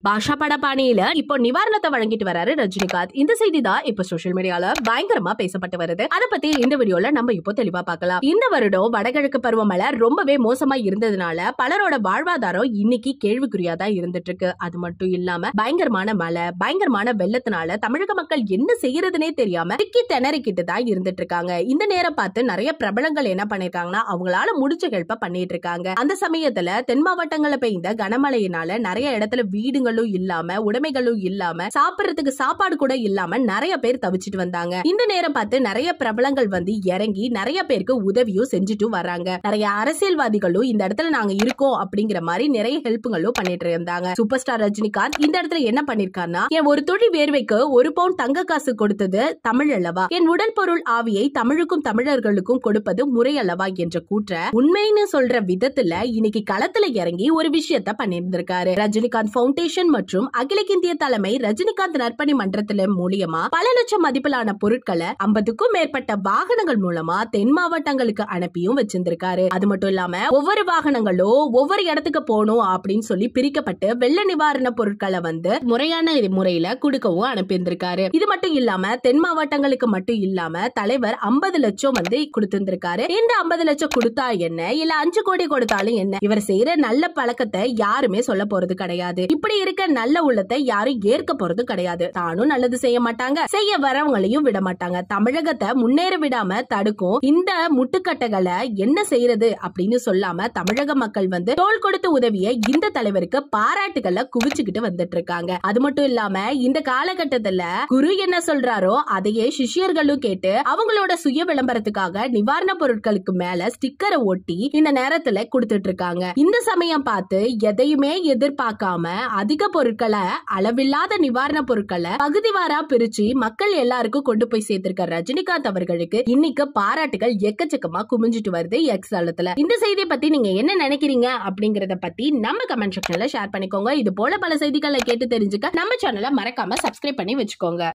பாஷா பட பாணியில இப்போ நிவாரணத்தை வழங்கிட்டு வராரு ரஜினிகாந்த். இந்த செய்தி தான் இப்போ சோசியல் மீடியால பயங்கரமா பேசப்பட்டு வருது. அதை பத்தி இந்த வீடியோல நம்ம இப்போ தெளிவா பார்க்கலாம். இந்த வருடம் வடகிழக்கு பருவமழை ரொம்பவே மோசமா இருந்ததுனால பலரோட வாழ்வாதாரம் இன்னைக்கு கேள்விக்குறியா தான் இருந்துட்டு இருக்கு. அது மட்டும் இல்லாம பயங்கரமான மழை, பயங்கரமான வெள்ளத்தினால தமிழக மக்கள் என்ன செய்யறதுனே தெரியாம திக்கி திணறிக்கிட்டு தான் இருந்துட்டு இருக்காங்க. இந்த நேரம் பார்த்து நிறைய பிரபலங்கள் என்ன பண்ணிருக்காங்கன்னா அவங்களால முடிச்ச ஹெல்ப்ப பண்ணிட்டு இருக்காங்க. அந்த சமயத்துல தென் மாவட்டங்கள்ல பெய்த கனமழையினால நிறைய இடத்துல வீடுங்களும் இல்லாம, உடைமைகளும் இல்லாம, சாப்பிடறதுக்கு சாப்பாடு கூட இல்லாம நிறைய பேர் தவிச்சிட்டு வந்தாங்க. இந்த நேரம் பார்த்து நிறைய பிரபலங்கள் வந்து இறங்கி நிறைய பேருக்கு உதவியும் செஞ்சுட்டு வராங்க. நிறைய அரசியல்வாதிகளும் இந்த இடத்துல நாங்க இருக்கோம் அப்படிங்கிற மாதிரி நிறைய ஹெல்ப்புங்களும் பண்ணிட்டு இருந்தாங்க. சூப்பர் ஸ்டார் ரஜினிகாந்த் இந்த இடத்துல என்ன பண்ணிருக்காருன்னா, என் ஒரு துளி வேர்வைக்கு 1 பவுண்ட் தங்க காசு கொடுத்தது தமிழ் அல்லவா, என் உடல் பொருள் ஆவியை தமிழுக்கும் தமிழர்களுக்கும் கொடுப்பது முறை அல்லவா என்ற கூற்ற உண்மைன்னு சொல்ற விதத்துல இன்னைக்கு களத்துல இறங்கி ஒரு விஷயத்த பண்ணிருந்திருக்காரு. ரஜினிகாந்த் பவுண்டேஷன் மற்றும் அகில இந்திய தலைமை ரஜினிகாந்த் நற்பணி மன்றத்தில மூலியமா பல லட்சம் மதிப்பிலான பொருட்களை 50க்கும் மேற்பட்ட வாகனங்கள் மூலமா தென் மாவட்டங்களுக்கு அனுப்பியும் வச்சிருந்திருக்காரு. அது மட்டும் இல்லாம ஒவ்வொரு வாகனங்களும் ஒவ்வொரு இடத்துக்கு போகணும் அப்படின்னு சொல்லி பிரிக்கப்பட்டு வெள்ள நிவாரண பொருட்களை வந்து முறையான முறையில கொடுக்கவும் அனுப்பியிருந்திருக்காரு. இது மட்டும் இல்லாம தென் மாவட்டங்களுக்கு மட்டும் இல்லாம தலைவர் 50 லட்சம் வந்து கொடுத்திருந்திருக்காரு. இந்த 50 லட்சம் கொடுத்தா என்ன, இல்ல 5 கோடி கொடுத்தாலும் என்ன, இவர் செய்யற நல்ல பழக்கத்தை யாருமே சொல்ல போறது கிடையாது. இப்படி இருக்க நல்ல உள்ளத்தை யாரும் ஏற்க போறது கிடையாது. தானும் நல்லது செய்ய மாட்டாங்க, செய்ய வரவங்களையும் விட மாட்டாங்க. தமிழகத்தை முன்னேற விடாம தடுக்கும் இந்த முட்டுக்கட்டைகளை என்ன செய்யறது அப்படின்னு சொல்லாம தமிழக மக்கள் வந்து தோள் கொடுத்து உதவிய இந்த தலைவருக்கு பாராட்டுகளை குவிச்சுக்கிட்டு வந்துட்டு இருக்காங்க. அது மட்டும் இல்லாம இந்த காலகட்டத்துல குரு என்ன சொல்றாரோ அதையே சிஷ்யர்களும் கேட்டு அவங்களோட சுய விளம்பரத்துக்காக நிவாரண பொருட்களுக்கு மேல ஸ்டிக்கரை ஒட்டி இந்த நேரத்துல கொடுத்துட்டு இருக்காங்க. இந்த சமயம் பார்த்து எதையுமே எதிர்பார்க்காம அதிக பொருட்களை, அளவில்லாத நிவாரண பொருட்களை பகுதிவாரா பிரிச்சு மக்கள் எல்லாருக்கும் கொண்டு போய் சேர்த்திருக்க ரஜினிகாந்த் அவர்களுக்கு இன்னைக்கு பாராட்டுகள் எக்கச்சக்கமா குமிஞ்சிட்டு வருது எக்ஸ் தளத்துல. இந்த செய்தியை பத்தி நீங்க என்ன நினைக்கிறீங்க அப்படிங்கறத பத்தி நம்ம கமெண்ட் செக்ஷன்ல ஷேர் பண்ணிக்கோங்க. இது போல பல செய்திகளை கேட்டு தெரிஞ்சுக்க நம்ம சேனலை மறக்காம சப்ஸ்கிரைப் பண்ணி வச்சுக்கோங்க.